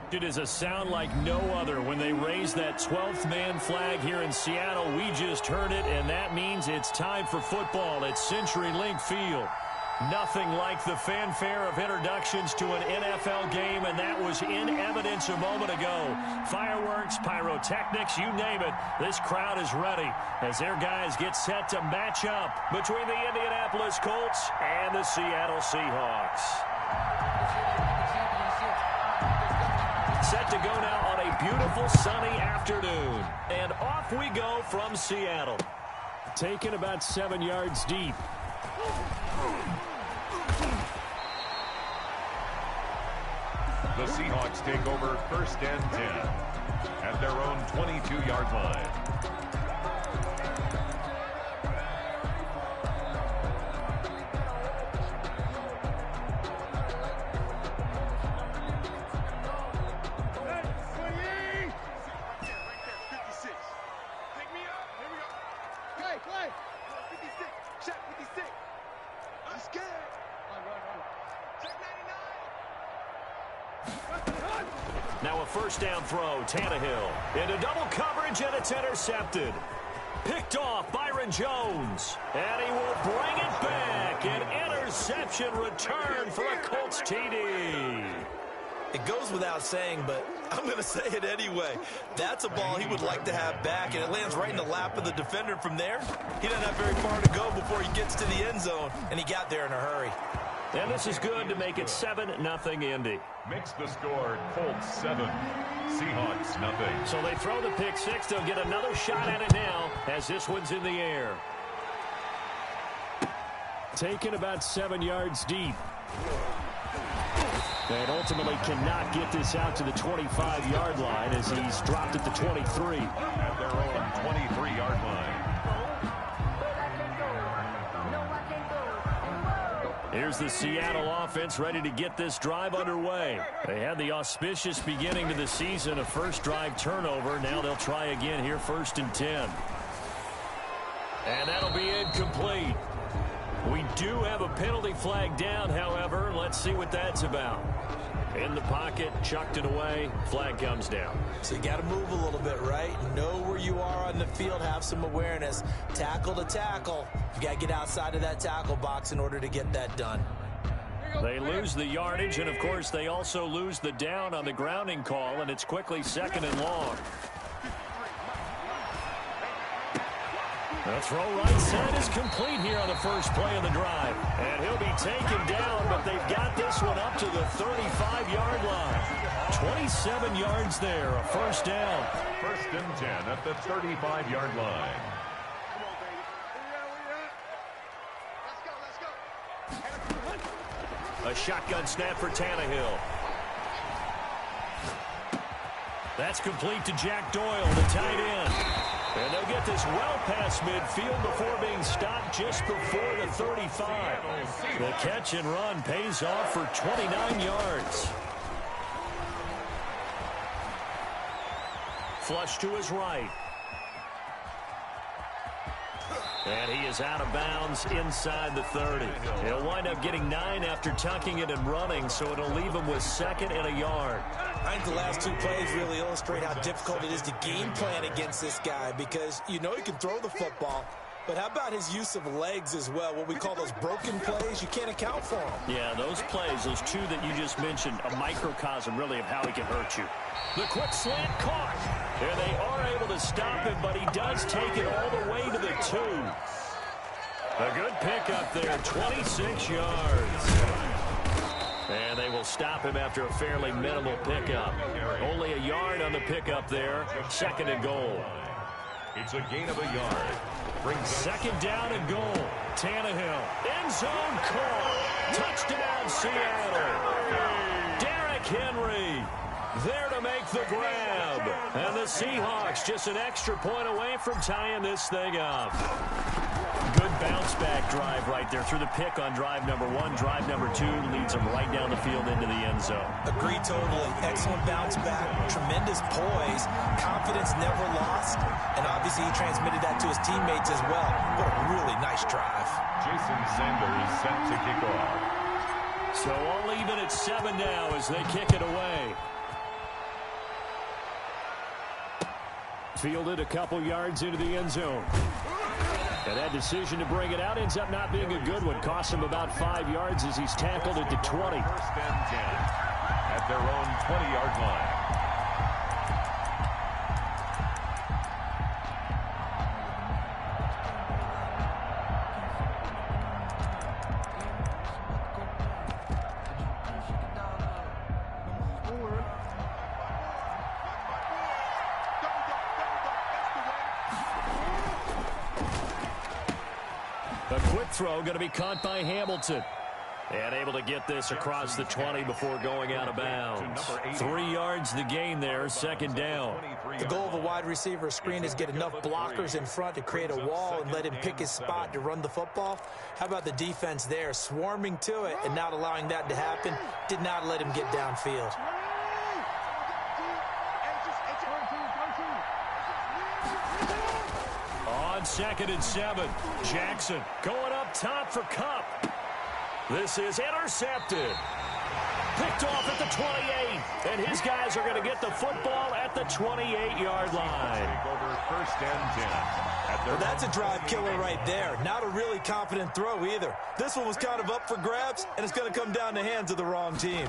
It is a sound like no other when they raise that 12th man flag here in Seattle. We just heard it, and that means it's time for football at CenturyLink Field. Nothing like the fanfare of introductions to an NFL game, and that was in evidence a moment ago. Fireworks, pyrotechnics, you name it. This crowd is ready as their guys get set to match up between the Indianapolis Colts and the Seattle Seahawks. Set to go now on a beautiful sunny afternoon. And off we go from Seattle. Taken about 7 yards deep. The Seahawks take over 1st and 10 at their own 22-yard line. Now a first down throw, Tannehill into double coverage, and it's intercepted. Picked off Byron Jones, and he will bring it back. An interception return for a Colts TD. It goes without saying, but I'm going to say it anyway. That's a ball he would like to have back, and it lands right in the lap of the defender. From there, he doesn't have very far to go before he gets to the end zone, and he got there in a hurry. And this is good to make it 7-0 Indy. Makes the score Colts 7, Seahawks nothing. So they throw the pick six. They'll get another shot at it now as this one's in the air. Taken about 7 yards deep. And ultimately cannot get this out to the 25-yard line as he's dropped at the 23. At their own 23-yard line. Here's the Seattle offense ready to get this drive underway. They had the auspicious beginning to the season, a first drive turnover. Now they'll try again here, 1st and 10. And that'll be incomplete. We do have a penalty flag down, however. Let's see what that's about. In the pocket, chucked it away, flag comes down. So you got to move a little bit, right? Know where you are on the field, have some awareness. Tackle to tackle. You got to get outside of that tackle box in order to get that done. They lose the yardage, and of course they also lose the down on the grounding call, and it's quickly 2nd and long. The throw right side is complete here on the first play of the drive. And he'll be taken down, but they've got this one up to the 35-yard line. 27 yards there, a first down. 1st and 10 at the 35-yard line. A shotgun snap for Tannehill. That's complete to Jack Doyle, the tight end. And they'll get this well past midfield before being stopped just before the 35. The catch and run pays off for 29 yards. Flush to his right. And he is out of bounds inside the 30. He'll wind up getting 9 after tucking it and running, so it'll leave him with 2nd and a yard. I think the last 2 plays really illustrate how difficult it is to game plan against this guy, because you know he can throw the football, but how about his use of legs as well? What we call those broken plays, you can't account for them. Yeah, those plays, those 2 that you just mentioned, a microcosm really of how he can hurt you. The quick slant caught. And they are able to stop him, but he does take it all the way to the 2. A good pickup there, 26 yards. And they will stop him after a fairly minimal pickup. Only a yard on the pickup there. 2nd and goal. It's a gain of a yard. Brings 2nd down and goal. Tannehill. End zone call. Touchdown, Seattle. Derrick Henry there to make the grab. And the Seahawks just an extra point away from tying this thing up. Good bounce-back drive right there through the pick on drive number 1. Drive number 2 leads them right down the field into the end zone. Agree totally. Excellent bounce-back, tremendous poise, confidence never lost, and obviously he transmitted that to his teammates as well. What a really nice drive. Jason Sanders set to kick off. So all even at 7 now as they kick it away. Fielded a couple yards into the end zone. And that decision to bring it out ends up not being a good one. Costs him about 5 yards as he's tackled at the 20. First and 10 at their own 20-yard line. A quick throw going to be caught by Hamilton. And able to get this across the 20 before going out of bounds. 3 yards the gain there, second down. The goal of a wide receiver screen is get enough blockers in front to create a wall and let him pick his spot to run the football. How about the defense there, swarming to it and not allowing that to happen? Did not let him get downfield. On 2nd and 7, Jackson going up top for Kupp. This is intercepted. Picked off at the 28, and his guys are going to get the football at the 28-yard line. Over first and 10. Well, that's a drive killer right there. Not a really confident throw either. This one was kind of up for grabs, and it's going to come down the hands of the wrong team.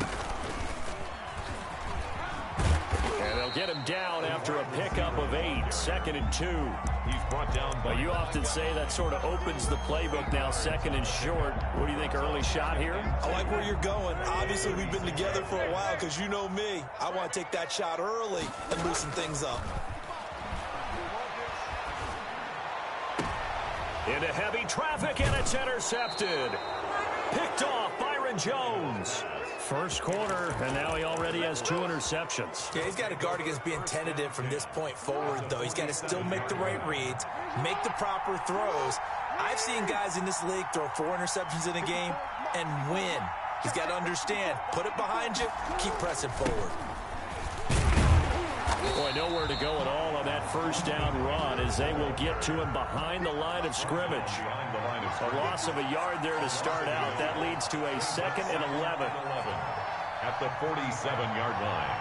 And they'll get him down after a pickup of 8, 2nd and 2. He's brought down by... But you often say that sort of opens the playbook now, 2nd and short. What do you think, early shot here? I like where you're going. Obviously, we've been together for a while because you know me. I want to take that shot early and loosen things up. Into heavy traffic, and it's intercepted. Picked off Byron Jones. First quarter, and now he already has 2 interceptions. Yeah, he's got to guard against being tentative from this point forward, though. He's got to still make the right reads, make the proper throws. I've seen guys in this league throw 4 interceptions in a game and win. He's got to understand, put it behind you, keep pressing forward. Boy, nowhere to go at all on that first down run as they will get to him behind the line of scrimmage. A loss of a yard there to start out. That leads to a 2nd and 11. At the 47-yard line.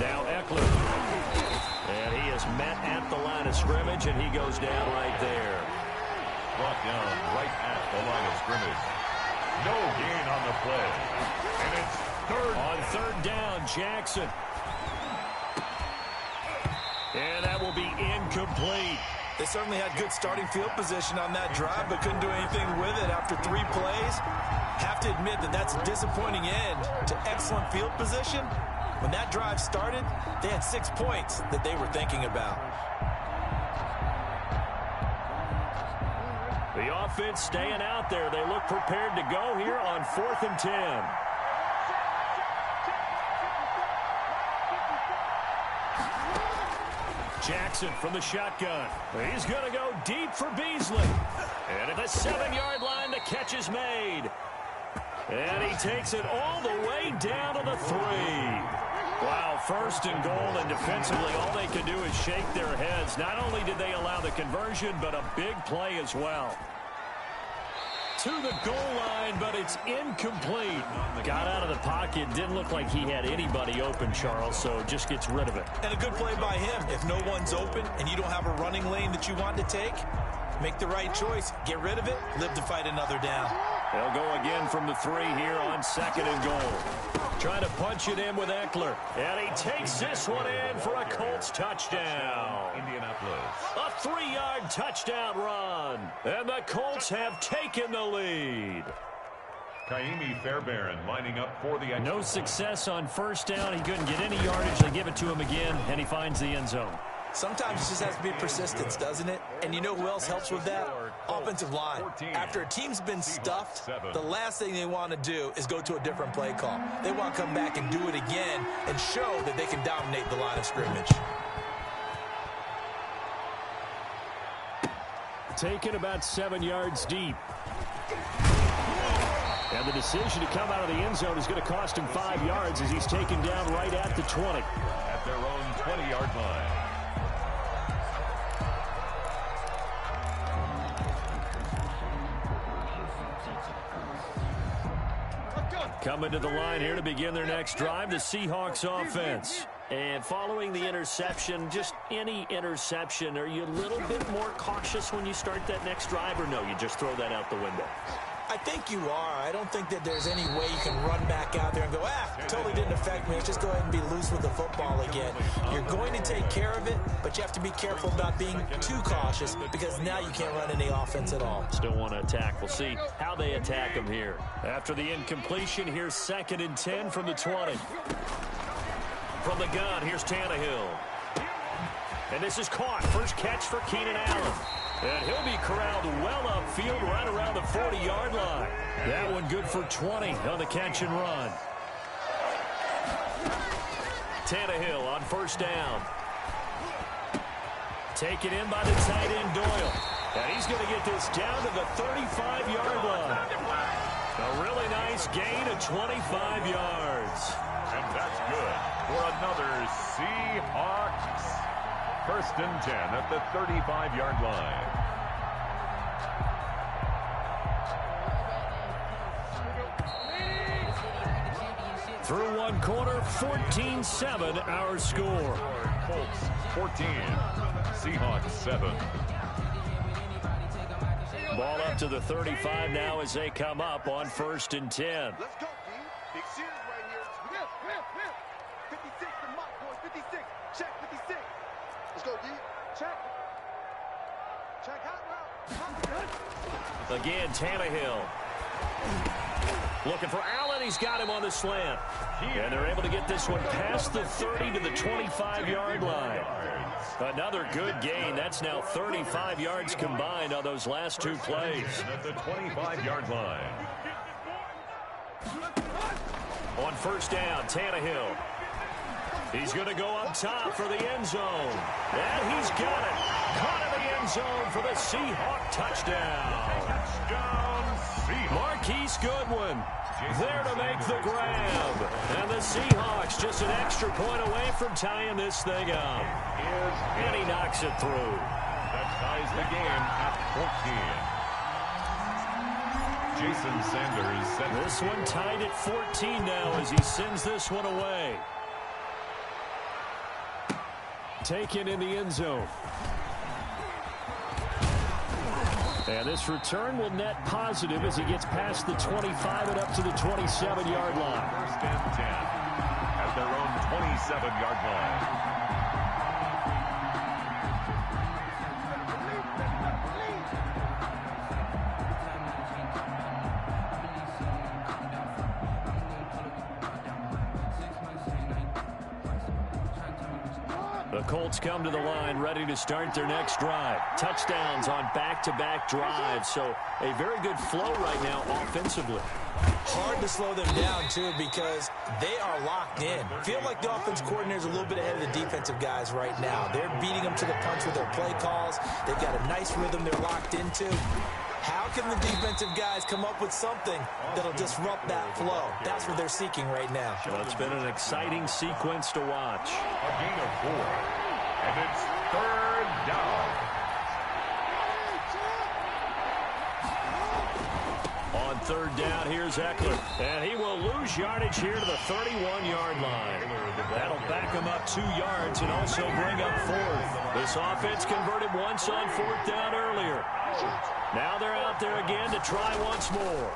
Now Eckler. And he is met at the line of scrimmage, and he goes down right there. Brought down right at the line of scrimmage. No gain on the play. And it's third. On 3rd down, Jackson. And that will be incomplete. They certainly had good starting field position on that drive, but couldn't do anything with it after 3 plays. Have to admit that that's a disappointing end to excellent field position. When that drive started, they had 6 points that they were thinking about. The offense staying out there. They look prepared to go here on 4th and 10. Jackson from the shotgun. He's going to go deep for Beasley. And at the 7-yard line, the catch is made. And he takes it all the way down to the 3. Wow, 1st and goal, and defensively, all they could do is shake their heads. Not only did they allow the conversion, but a big play as well. To the goal line, but it's incomplete. Got out of the pocket. Didn't look like he had anybody open, Charles, so just gets rid of it. And a good play by him. If no one's open and you don't have a running lane that you want to take, make the right choice. Get rid of it. Live to fight another down. They'll go again from the 3 here on 2nd and goal. Trying to punch it in with Eckler. And he takes this one in for a Colts touchdown. Indianapolis. A 3-yard touchdown run. And the Colts have taken the lead. Kaimi Fairbairn lining up for the extra. No success on 1st down. He couldn't get any yardage. They give it to him again, and he finds the end zone. Sometimes it just has to be persistence, doesn't it? And you know who else helps with that? Offensive line. After a team's been stuffed, the last thing they want to do is go to a different play call. They want to come back and do it again and show that they can dominate the line of scrimmage. Taken about 7 yards deep. And the decision to come out of the end zone is going to cost him 5 yards as he's taken down right at the 20. At their own 20-yard line. Coming to the line here to begin their next drive, the Seahawks offense. And following the interception, just any interception, are you a little bit more cautious when you start that next drive, or no, you just throw that out the window? I think you are. I don't think that there's any way you can run back out there and go, totally didn't affect me. Let's just go ahead and be loose with the football again. You're going to take care of it, but you have to be careful about being too cautious because now you can't run any offense at all. Still want to attack. We'll see how they attack them here. After the incompletion, here's 2nd and 10 from the 20. From the gun, here's Tannehill. And this is caught. First catch for Keenan Allen. And he'll be corralled well upfield right around the 40-yard line. That one good for 20 on the catch and run. Tannehill on first down. Taken in by the tight end Doyle. And he's going to get this down to the 35-yard line. A really nice gain of 25 yards. And that's good for another Seahawks. 1st and 10 at the 35-yard line. Through one quarter, 14-7 our score. Colts 14, Seahawks 7. Ball up to the 35 now as they come up on 1st and 10. Let's go, D. Big series right here. 56, the mock boy, 56. Check 56. Let's go, D. Check. Check hot route. Again, Tannehill. Looking for Allen. He's got him on the slant. And they're able to get this one past the 30 to the 25-yard line. Another good gain. That's now 35 yards combined on those last two plays. At the 25-yard line. On first down, Tannehill. He's going to go up top for the end zone. And he's got it. Caught in the end zone for the Seahawk touchdown. Touchdown, Seahawks. Marquise Goodwin there to make the grab. And the Seahawks just an extra point away from tying this thing up. And he knocks it through. That ties the game at 14. Jason Sanders set this one tied at 14 now as he sends this one away. Taken in the end zone. And this return will net positive as he gets past the 25 and up to the 27-yard line. 1st and 10 at their own 27-yard line. The Colts come to the line ready to start their next drive. Touchdowns on back-to-back drives, so a very good flow right now offensively. Hard to slow them down, too, because they are locked in. Feel like the offense coordinator's a little bit ahead of the defensive guys right now. They're beating them to the punch with their play calls. They've got a nice rhythm they're locked into. How can the defensive guys come up with something that'll disrupt that flow? That's what they're seeking right now. Well, it's been an exciting sequence to watch. A gain of 4, and it's 3rd down. On 3rd down, here's Eckler. And he will lose yardage here to the 31-yard line. That'll back him up 2 yards and also bring up 4th. This offense converted once on 4th down earlier. Now they're out there again to try once more.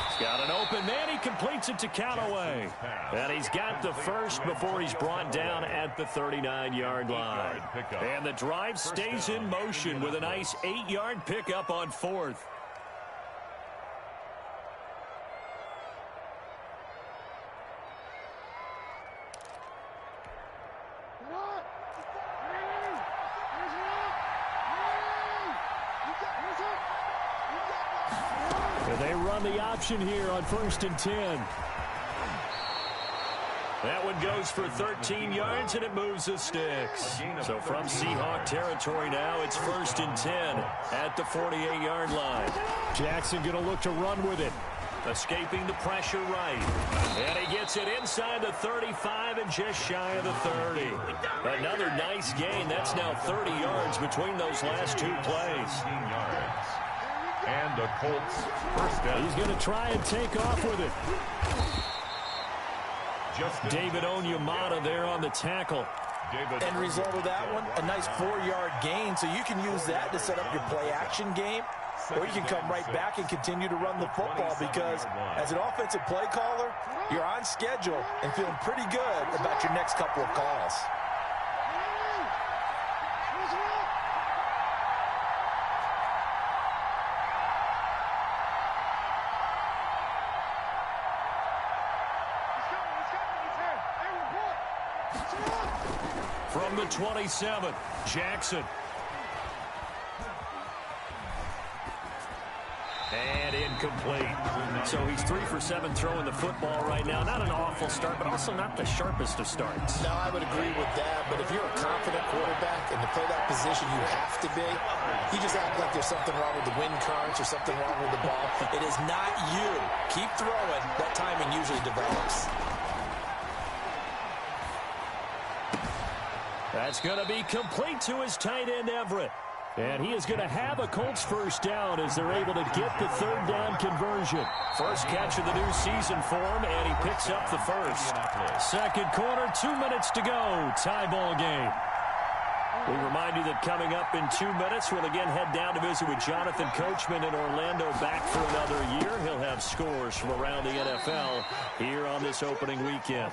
He's got an open man. He completes it to Callaway. And he's got the first before he's brought down at the 39-yard line. And the drive stays in motion with a nice 8-yard pickup on 4th. They run the option here on 1st and 10. That one goes for 13 yards, and it moves the sticks. So from Seahawk territory now, it's 1st and 10 at the 48-yard line. Jackson going to look to run with it. Escaping the pressure right. And he gets it inside the 35 and just shy of the 30. Another nice gain. That's now 30 yards between those last 2 plays. And the Colts first down. He's going to try and take off with it. David Onyemata there on the tackle. End result of that one, a nice 4-yard gain. So you can use that to set up your play-action game, or you can come right back and continue to run the football because as an offensive play caller, you're on schedule and feeling pretty good about your next couple of calls. From the 27, Jackson. And incomplete. So he's 3 for 7 throwing the football right now. Not an awful start, but also not the sharpest of starts. No, I would agree with that. But if you're a confident quarterback and to play that position you have to be, you just act like there's something wrong with the wind currents or something wrong with the ball. It is not you. Keep throwing. That timing usually develops. That's going to be complete to his tight end, Everett. And he is going to have a Colts first down as they're able to get the third down conversion. First catch of the new season for him, and he picks up the first. Second quarter, 2 minutes to go. Tie ball game. We remind you that coming up in 2 minutes, we'll again head down to visit with Jonathan Coachman in Orlando, back for another year. He'll have scores from around the NFL here on this opening weekend.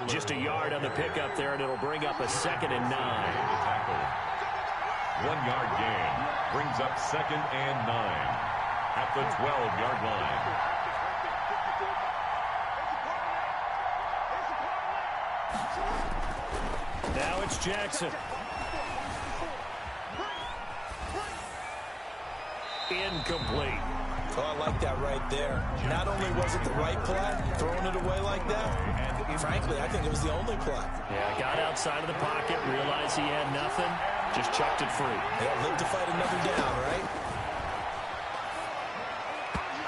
Just a yard on the pickup there, and it'll bring up a 2nd and 9. 1-yard gain brings up 2nd and 9 at the 12-yard line. Now it's Jackson. Incomplete. Oh, I like that right there. Not only was it the right play, throwing it away like that, frankly, I think it was the only play. Yeah, got outside of the pocket, realized he had nothing, just chucked it free. Yeah, live to fight another down, right?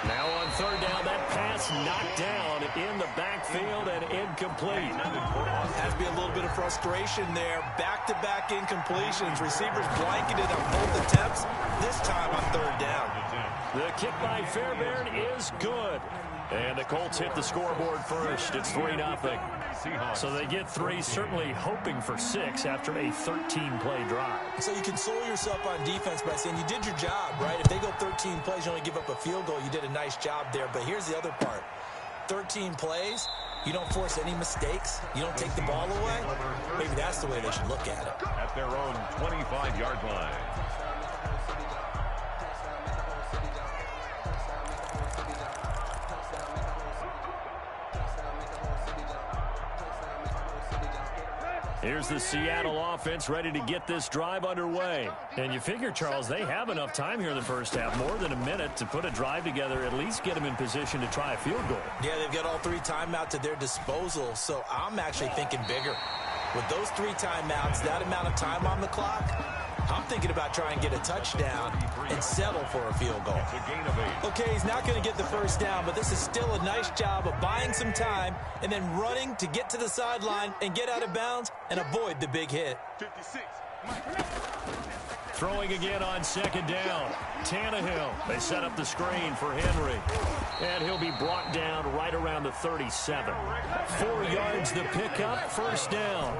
Now on third down, that pass knocked down in the backfield and incomplete. Has to be a little bit of frustration there. Back-to-back incompletions. Receivers blanketed on both attempts. This time on third down. The kick by Fairbairn is good. And the Colts hit the scoreboard first. It's 3-0. So they get 3, certainly hoping for 6 after a 13-play drive. So you console yourself on defense by saying you did your job, right? If they go 13 plays, you only give up a field goal, you did a nice job there. But here's the other part. 13 plays, you don't force any mistakes, you don't take the ball away. Maybe that's the way they should look at it. At their own 25-yard line. Here's the Seattle offense ready to get this drive underway. And you figure, Charles, they have enough time here in the first half, more than a minute, to put a drive together, at least get them in position to try a field goal. Yeah, they've got all 3 timeouts at their disposal, so I'm actually thinking bigger. With those 3 timeouts, that amount of time on the clock, I'm thinking about trying to get a touchdown and settle for a field goal. Okay, he's not going to get the first down, but this is still a nice job of buying some time and then running to get to the sideline and get out of bounds and avoid the big hit. 56. Throwing again on second down. Tannehill. They set up the screen for Henry. And he'll be brought down right around the 37. 4 yards the pickup, first down.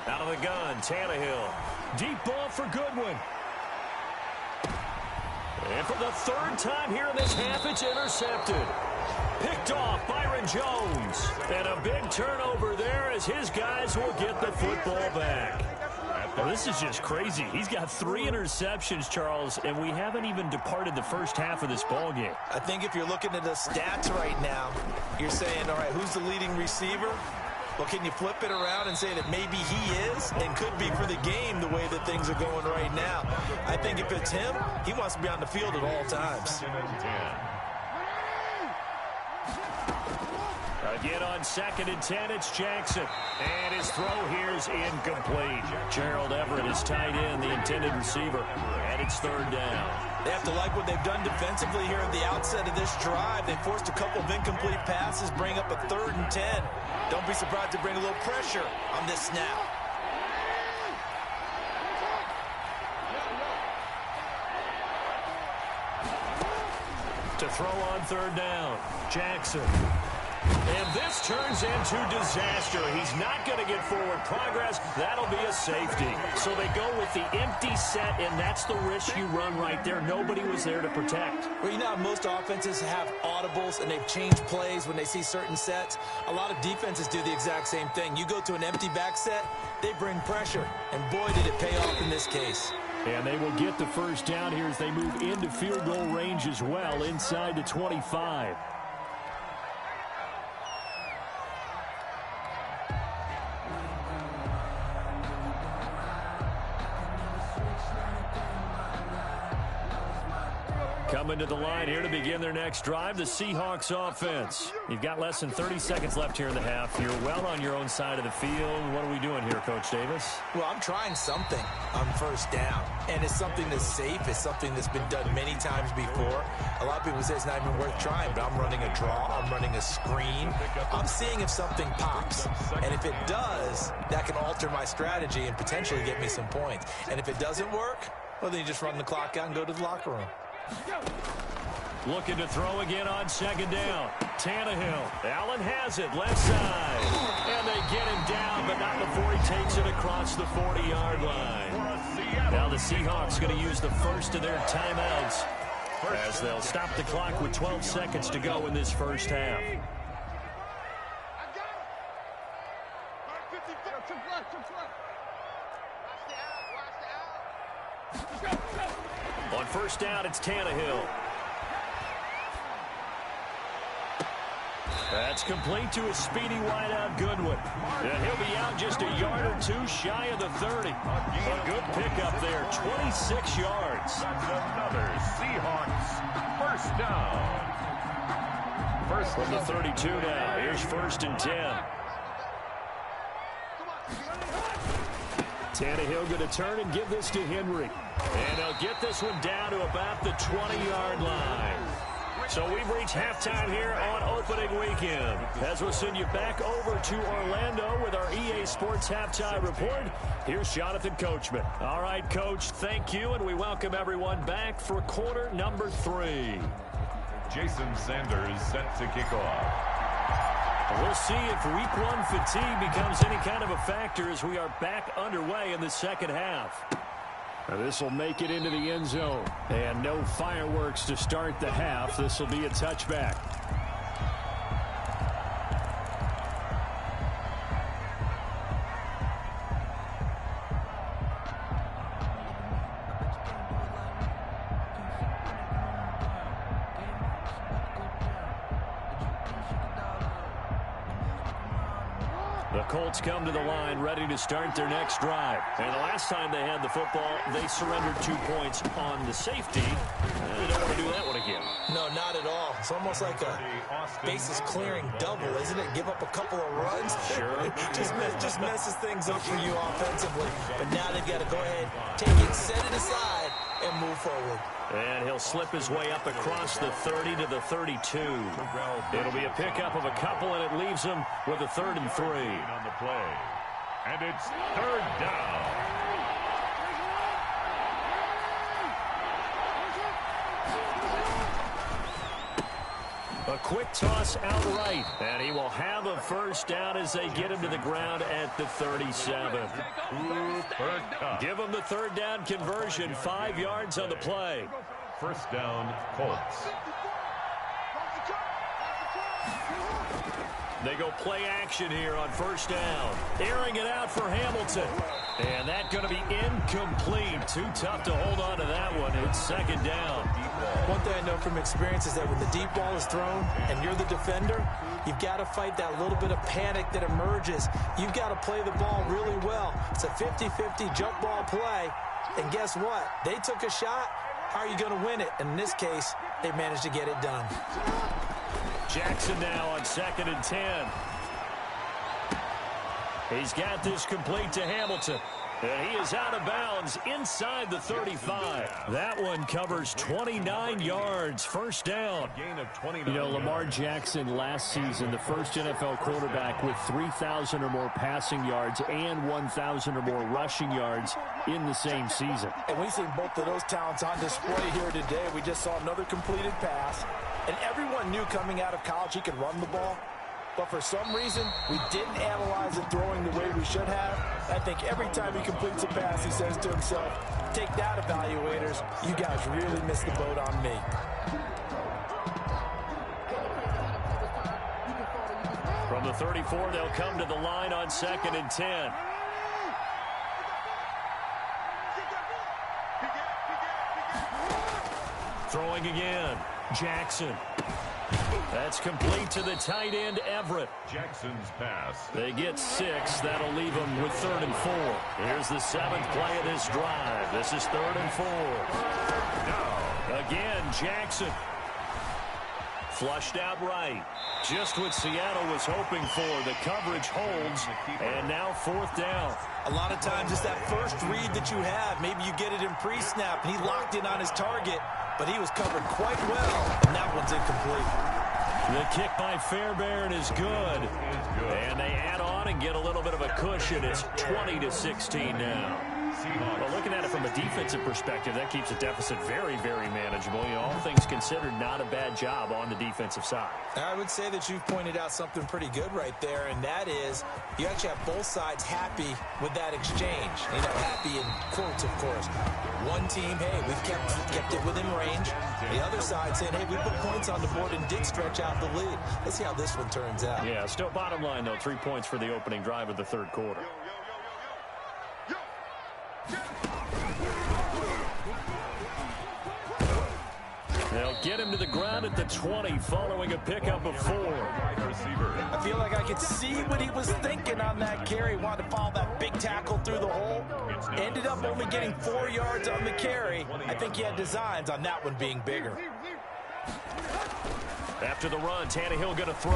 Out of the gun, Tannehill. Deep ball for Goodwin. And for the 3rd time here in this half, it's intercepted. Picked off Byron Jones. And a big turnover there as his guys will get the football back. Well, this is just crazy. He's got 3 interceptions, Charles, and we haven't even departed the first half of this ball game. I think if you're looking at the stats right now, you're saying, all right, who's the leading receiver? Well, can you flip it around and say that maybe he is and could be for the game the way that things are going right now? I think if it's him, he wants to be on the field at all times. Again on 2nd and 10, it's Jackson. And his throw here is incomplete. Gerald Everett is tight end, the intended receiver. And it's 3rd down. They have to like what they've done defensively here at the outset of this drive. They forced a couple of incomplete passes, bring up a 3rd and 10. Don't be surprised to bring a little pressure on this snap. To throw on third down, Jackson. And this turns into disaster. He's not going to get forward progress. That'll be a safety. So they go with the empty set, and that's the risk you run right there. Nobody was there to protect. Well, you know how most offenses have audibles, and they've changed plays when they see certain sets. A lot of defenses do the exact same thing. You go to an empty back set, they bring pressure. And boy, did it pay off in this case. And they will get the first down here as they move into field goal range as well, inside the 25. Coming to the line here to begin their next drive, the Seahawks offense. You've got less than 30 seconds left here in the half. You're well on your own side of the field. What are we doing here, Coach Davis? Well, I'm trying something on first down, and it's something that's safe. It's something that's been done many times before. A lot of people say it's not even worth trying, but I'm running a draw. I'm running a screen. I'm seeing if something pops, and if it does, that can alter my strategy and potentially get me some points. And if it doesn't work, well, then you just run the clock out and go to the locker room. Looking to throw again on second down. Tannehill. Allen has it, left side. And they get him down, but not before he takes it across the 40-yard line. Now the Seahawks going to use the first of their timeouts as they'll stop the clock with 12 seconds to go in this first half. On first down, it's Tannehill. That's complete to a speedy wideout Goodwin. And he'll be out just a yard or two shy of the 30. A good pickup there, 26 yards. That's another Seahawks first down. First From the 32 now, here's first and 10. Tannehill going to turn and give this to Henry. And they'll get this one down to about the 20-yard line. So we've reached halftime here on opening weekend. As we'll send you back over to Orlando with our EA Sports Halftime Report, here's Jonathan Coachman. All right, Coach, thank you, and we welcome everyone back for quarter number 3. Jason Sanders set to kick off. We'll see if week 1 fatigue becomes any kind of a factor as we are back underway in the second half. This will make it into the end zone. And no fireworks to start the half. This will be a touchback. The Colts come to the line ready to start their next drive. And the last time they had the football, they surrendered 2 points on the safety. They don't want to do that one again. No, not at all. It's almost like a bases clearing double, isn't it? Give up a couple of runs. Sure. just messes things up for you offensively. But now they've got to go ahead, take it, set it aside, and move forward. And he'll slip his way up across the 30 to the 32. It'll be a pickup of a couple, and it leaves him with a 3rd and 3. On the play. And it's third down. A quick toss outright, and he will have a first down as they get him to the ground at the 37. Give him the 3rd down conversion, 5 yards on the play. First down, Colts. They go play action here on first down. Airing it out for Hamilton. And that's going to be incomplete. Too tough to hold on to that one. It's second down. One thing I know from experience is that when the deep ball is thrown and you're the defender, you've got to fight that little bit of panic that emerges. You've got to play the ball really well. It's a 50-50 jump ball play. And guess what? They took a shot. How are you going to win it? And in this case, they managed to get it done. Jackson now on 2nd and 10. He's got this complete to Hamilton. And he is out of bounds inside the 35. That one covers 29 yards. First down. Gain of 29. You know, Lamar Jackson last season, the first NFL quarterback with 3,000 or more passing yards and 1,000 or more rushing yards in the same season. And we've seen both of those talents on display here today. We just saw another completed pass. And everyone knew coming out of college he could run the ball. But for some reason, we didn't analyze it throwing the way we should have. I think every time he completes a pass, he says to himself, take that, evaluators. You guys really missed the boat on me. From the 34, they'll come to the line on 2nd and 10. Throwing again. Jackson. That's complete to the tight end, Everett. Jackson's pass. They get 6. That'll leave them with 3rd and 4. Here's the 7th play of this drive. This is 3rd and 4. Again, Jackson. Flushed out right. Just what Seattle was hoping for. The coverage holds. And now 4th down. A lot of times it's that first read that you have. Maybe you get it in pre-snap, and he locked in on his target, but he was covered quite well, and that one's incomplete. The kick by Fairbairn is good. And they add on and get a little bit of a cushion. It's 20-16 now. Well, looking at it from a defensive perspective, that keeps the deficit very, very manageable. You know, all things considered, not a bad job on the defensive side. I would say that you've pointed out something pretty good right there, and that is you actually have both sides happy with that exchange. You know, happy in quotes, of course. One team, hey, we've kept it within range. The other side saying, hey, we put points on the board and did stretch out the lead. Let's see how this one turns out. Yeah, still bottom line, though, 3 points for the opening drive of the 3rd quarter. They'll get him to the ground at the 20 following a pickup of 4. I feel like I could see what he was thinking on that carry. Wanted to follow that big tackle through the hole. Ended up only getting 4 yards on the carry. I think he had designs on that one being bigger. After the run, Tannehill going to throw.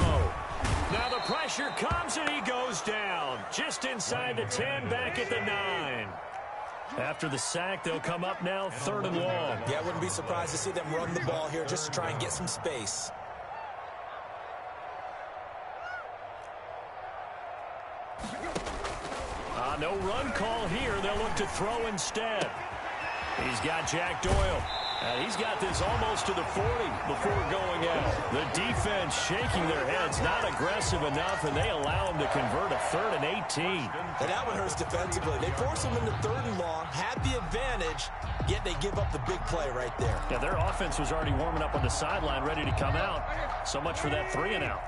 Now the pressure comes and he goes down. Just inside the 10, back at the 9. After the sack, they'll come up now 3rd and long. Yeah, I wouldn't be surprised to see them run the ball here just to try and get some space. No run call here. They'll look to throw instead. He's got Jack Doyle. He's got this almost to the 40 before going out. The defense shaking their heads, not aggressive enough, and they allow him to convert a 3rd and 18. And that one hurts defensively. They force him into 3rd and long, had the advantage, yet they give up the big play right there. Yeah, their offense was already warming up on the sideline, ready to come out. So much for that 3 and out.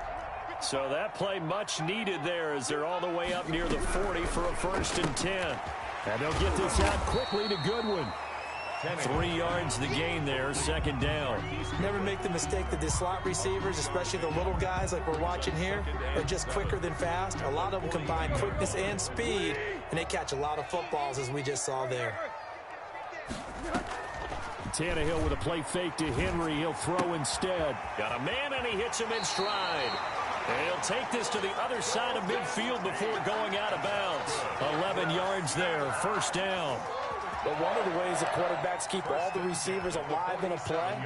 So that play much needed there as they're all the way up near the 40 for a 1st and 10. And they'll get this out quickly to Goodwin. 3 yards the gain there, 2nd down. Never make the mistake that the slot receivers, especially the little guys like we're watching here, are just quicker than fast. A lot of them combine quickness and speed, and they catch a lot of footballs, as we just saw there. Tannehill with a play fake to Henry. He'll throw instead. Got a man, and he hits him in stride. And he'll take this to the other side of midfield before going out of bounds. 11 yards there, 1st down. But one of the ways that quarterbacks keep all the receivers alive in a play,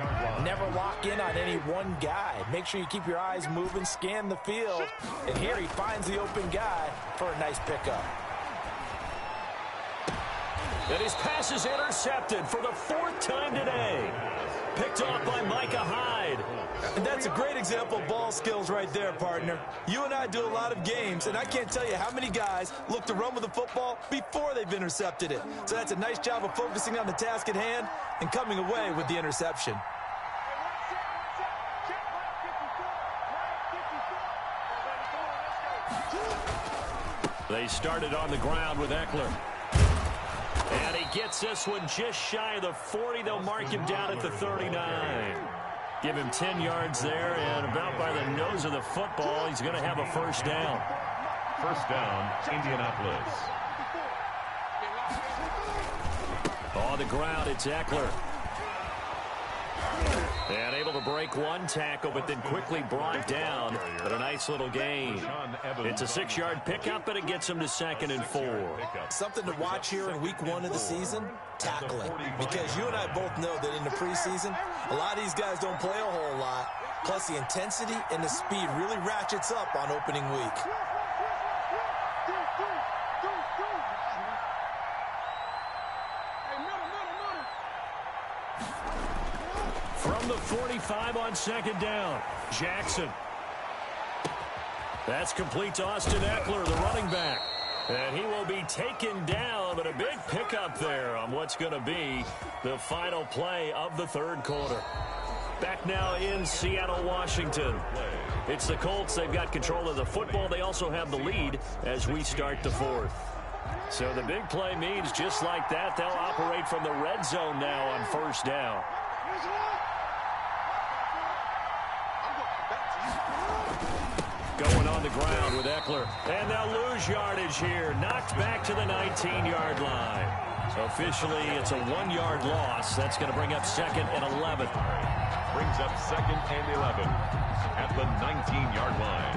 never lock in on any one guy. Make sure you keep your eyes moving, scan the field, and here he finds the open guy for a nice pickup. And his pass is intercepted for the 4th time today. Picked off by Micah Hyde. And that's a great example of ball skills right there, partner. You and I do a lot of games, and I can't tell you how many guys look to run with the football before they've intercepted it. So that's a nice job of focusing on the task at hand and coming away with the interception. They started on the ground with Eckler. And he gets this one just shy of the 40. They'll mark him down at the 39. Give him 10 yards there, and about by the nose of the football, he's going to have a 1st down. 1st down, Indianapolis. On the ground, it's Eckler. And able to break one tackle, but then quickly brought down. But a nice little gain. It's a 6-yard pickup, and it gets him to 2nd and 4. Something to watch here in week 1 of the season, tackling. Because you and I both know that in the preseason, a lot of these guys don't play a whole lot. Plus, the intensity and the speed really ratchets up on opening week. From the 45 on 2nd down, Jackson. That's complete to Austin Ekeler, the running back. And he will be taken down, but a big pickup there on what's going to be the final play of the 3rd quarter. Back now in Seattle, Washington. It's the Colts. They've got control of the football. They also have the lead as we start the 4th. So the big play means just like that, they'll operate from the red zone now on 1st down. Going on the ground with Ekeler. And they'll lose yardage here. Knocked back to the 19-yard line. So officially, it's a 1-yard loss. That's going to bring up 2nd and 11. Brings up 2nd and 11 at the 19-yard line.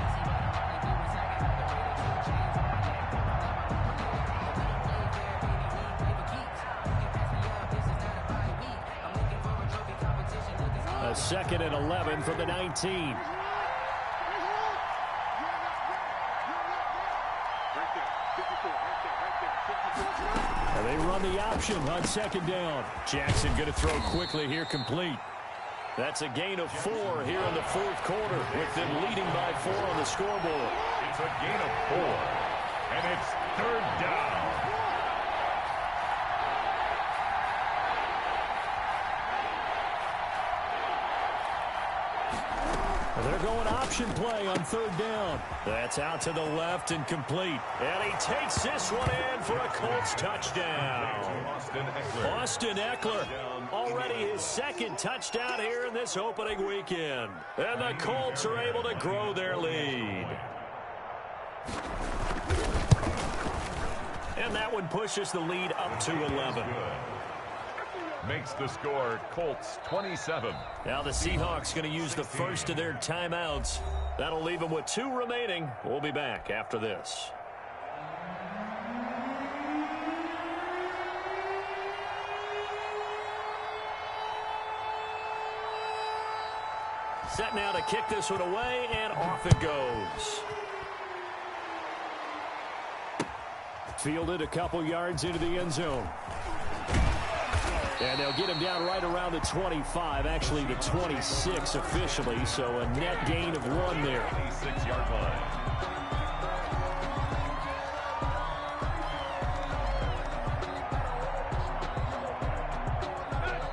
A 2nd and 11 from the 19. And they run the option on 2nd down. Jackson going to throw quickly here, complete. That's a gain of 4 here in the 4th quarter, with them leading by 4 on the scoreboard. It's a gain of 4, and it's 3rd down. They're going option play on 3rd down. That's out to the left and complete. And he takes this one in for a Colts touchdown. Austin Ekeler, already his 2nd touchdown here in this opening weekend. And the Colts are able to grow their lead. And that one pushes the lead up to 11. Makes the score Colts 27. Now the Seahawks going to use the first of their timeouts. That'll leave them with 2 remaining. We'll be back after this. Set now to kick this one away, and off it goes. Fielded a couple yards into the end zone. And they'll get him down right around the 25, actually the 26 officially, so a net gain of 1 there. 26-yard line.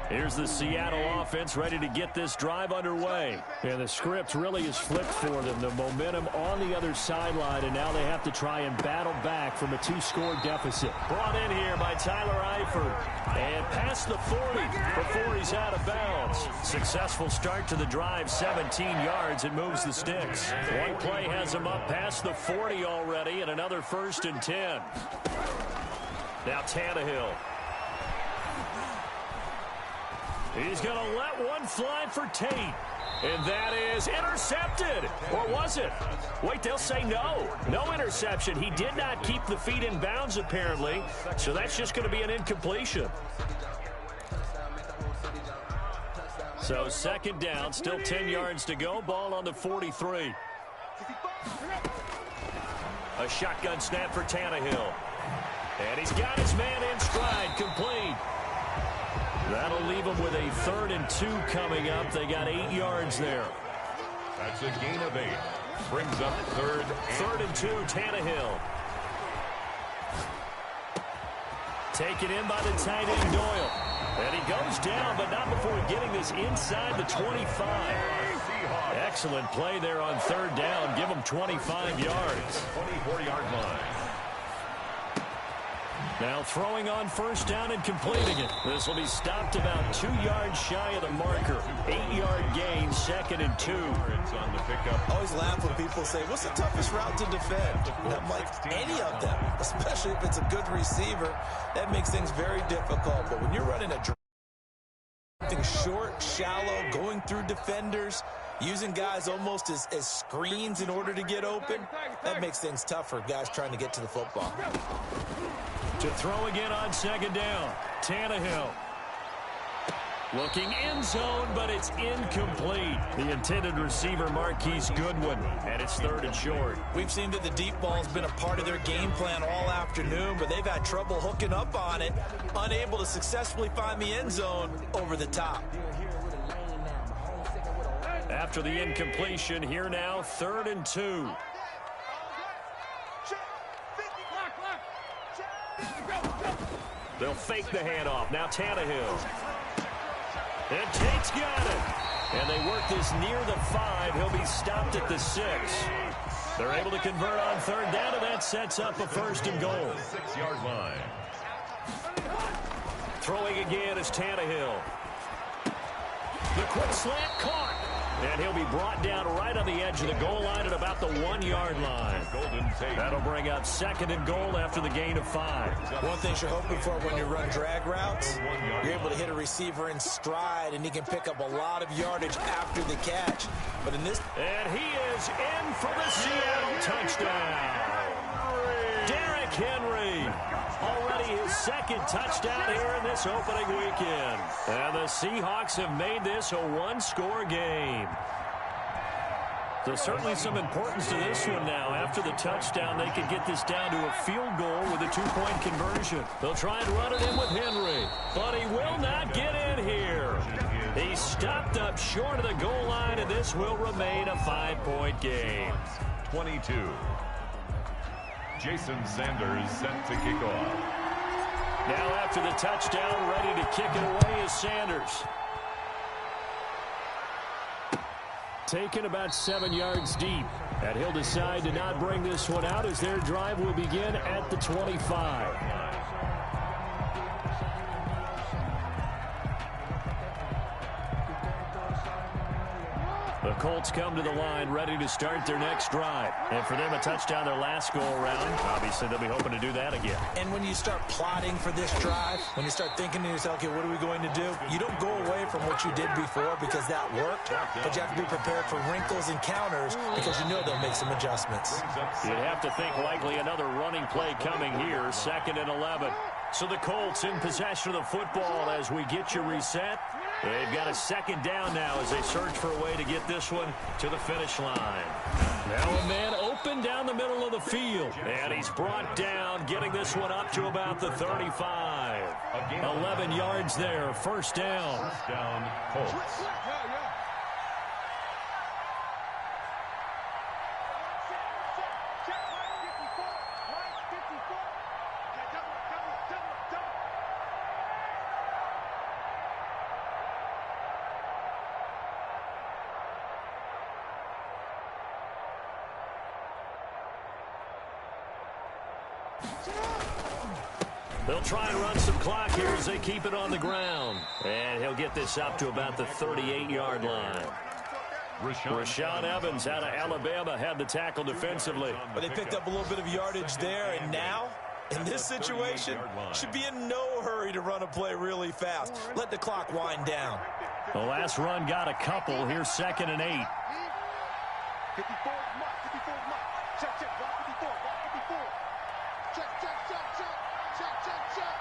Here's the Seattle offense ready to get this drive underway. And the script really is flipped for them. The momentum on the other sideline, and now they have to try and battle back from a 2-score deficit. Brought in here by Tyler Eifert. And past the 40 before he's out of bounds. Successful start to the drive, 17 yards. It moves the sticks. One play has him up past the 40 already, and another 1st and 10. Now Tannehill. He's going to let one fly for Tate. And that is intercepted. Or was it? Wait, they'll say no. No interception. He did not keep the feet in bounds, apparently. So that's just going to be an incompletion. So 2nd down, still 10 yards to go. Ball on the 43. A shotgun snap for Tannehill. And he's got his man in stride, complete. That'll leave them with a 3rd and 2 coming up. They got 8 yards there. That's a gain of 8. Brings up 3rd and 2, Tannehill. Taken in by the tight end, Doyle. And he goes down, but not before getting this inside the 25. Excellent play there on 3rd down. Give him 25 yards. 24-yard line. Now throwing on 1st down and completing it. This will be stopped about 2 yards shy of the marker. 8-yard gain, 2nd and 2. It's on the pickup. I always laugh when people say, what's the toughest route to defend? And I'm like, any of them, especially if it's a good receiver. That makes things very difficult. But when you're running a Something short, shallow, going through defenders, using guys almost as screens in order to get open. That makes things tough for guys trying to get to the football. To throw again on second down, Tannehill. Looking end zone, but it's incomplete. The intended receiver, Marquise Goodwin, and it's 3rd and short. We've seen that the deep ball has been a part of their game plan all afternoon, but they've had trouble hooking up on it, unable to successfully find the end zone over the top. After the incompletion, here now, 3rd and 2. They'll fake the handoff. Now Tannehill. And Tate's got it. And they work this near the 5. He'll be stopped at the 6. They're able to convert on 3rd down, and that sets up a 1st and goal. 6-yard line. Throwing again is Tannehill. The quick slant caught. And he'll be brought down right on the edge of the goal line at about the 1-yard line. That'll bring up 2nd and goal after the gain of 5. One thing you're hoping for when you run drag routes, you're able to hit a receiver in stride, and he can pick up a lot of yardage after the catch. But in this... And he is in for the Seattle touchdown. Derrick Henry. Already his 2nd touchdown here in this opening weekend. And the Seahawks have made this a 1-score game. There's certainly some importance to this one now. After the touchdown, they could get this down to a field goal with a 2-point conversion. They'll try and run it in with Henry, but he will not get in here. He's stopped up short of the goal line, and this will remain a 5-point game. 22. Jason Sanders sent to kick off. Now after the touchdown, ready to kick it away is Sanders. Taken about 7 yards deep. And he'll decide to not bring this one out as their drive will begin at the 25. The Colts come to the line ready to start their next drive. And for them, a touchdown their last go-around. Obviously, they'll be hoping to do that again. And when you start plotting for this drive, when you start thinking to yourself, okay, what are we going to do? You don't go away from what you did before because that worked, but you have to be prepared for wrinkles and counters because you know they'll make some adjustments. You'd have to think likely another running play coming here, 2nd and 11. So the Colts in possession of the football as we get you reset. They've got a 2nd down now as they search for a way to get this one to the finish line. Now a man open down the middle of the field. And he's brought down, getting this one up to about the 35. 11 yards there, 1st down. 1st down, Colts. They'll try and run some clock here as they keep it on the ground. And he'll get this up to about the 38-yard line. Rashaan Evans out of Alabama had the tackle defensively. But they picked up a little bit of yardage there, and now, in this situation, should be in no hurry to run a play really fast. Let the clock wind down. The last run got a couple. Here's 2nd and 8. 54 is mark, 54 is mark. Check, check, block 54, block 54. Check, check, check, check, check, check, check.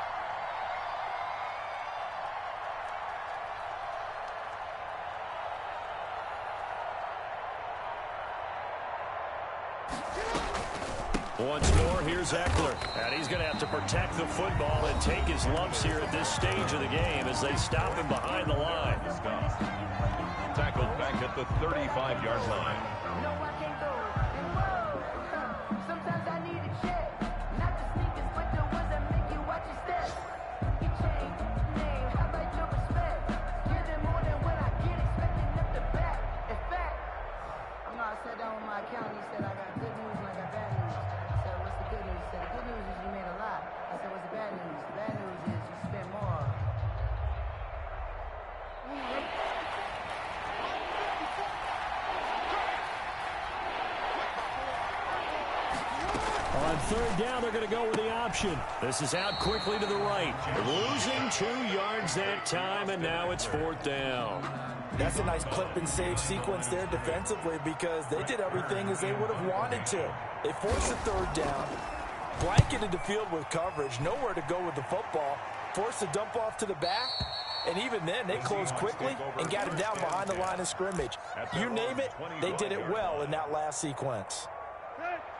Once more, here's Eckler. And he's going to have to protect the football and take his lumps here at this stage of the game as they stop him behind the line. Tackled back at the 35-yard line. Sometimes I need a check, not the sneakers, but the ones that make you watch your steps. You change name, how about your respect? Give them more than what I get, expecting them to back. In fact, I sat down with my accountant, he said I got good news and I got bad news. I said, what's the good news? He said, the good news is you made a lot. I said, what's the bad news? The bad news is you spent more. On third down, they're going to go with the option. This is out quickly to the right. Losing 2 yards that time, and now it's fourth down. That's a nice clip and save sequence there defensively because they did everything as they would have wanted to. They forced a third down, blanketed the field with coverage, nowhere to go with the football, forced a dump off to the back, and even then they closed quickly and got him down behind the line of scrimmage. You name it, they did it well in that last sequence.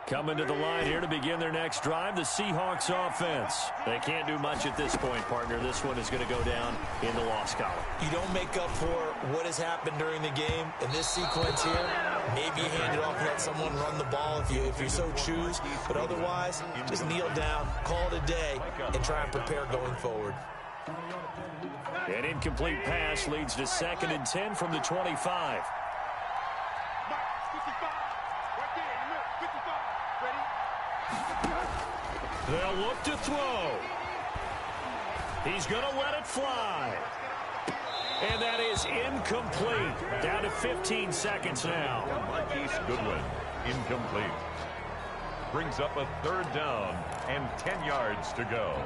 Coming to the line here to begin their next drive, the Seahawks offense. They can't do much at this point, partner. This one is going to go down in the loss column. You don't make up for what has happened during the game in this sequence here. Maybe you hand it off and let someone run the ball if you so choose. But otherwise, just kneel down, call it a day, and try and prepare going forward. An incomplete pass leads to 2nd and 10 from the 25. They'll look to throw. He's going to let it fly. And that is incomplete. Down to 15 seconds now. Marquise Goodwin, incomplete. Brings up a third down and 10 yards to go.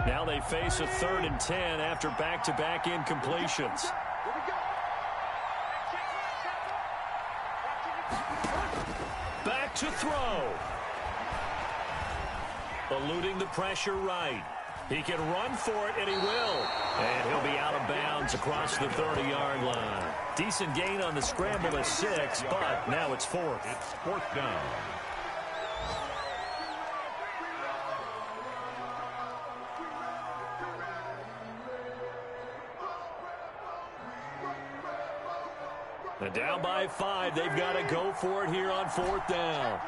Now they face a 3rd and 10 after back-to-back incompletions. Back to throw. Eluding the pressure right. He can run for it, and he will. And he'll be out of bounds across the 30-yard line. Decent gain on the scramble to 6, but now it's 4th. It's 4th down. And down by 5, they've got to go for it here on 4th down.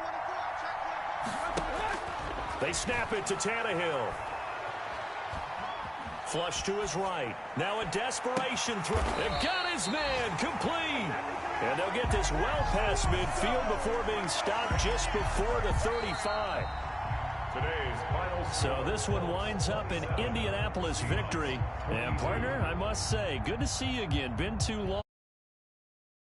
They snap it to Tannehill. Flush to his right. Now a desperation throw. They've got his man complete. And they'll get this well past midfield before being stopped just before the 35. Today's final. So this one winds up in Indianapolis victory. And partner, I must say, good to see you again. Been too long.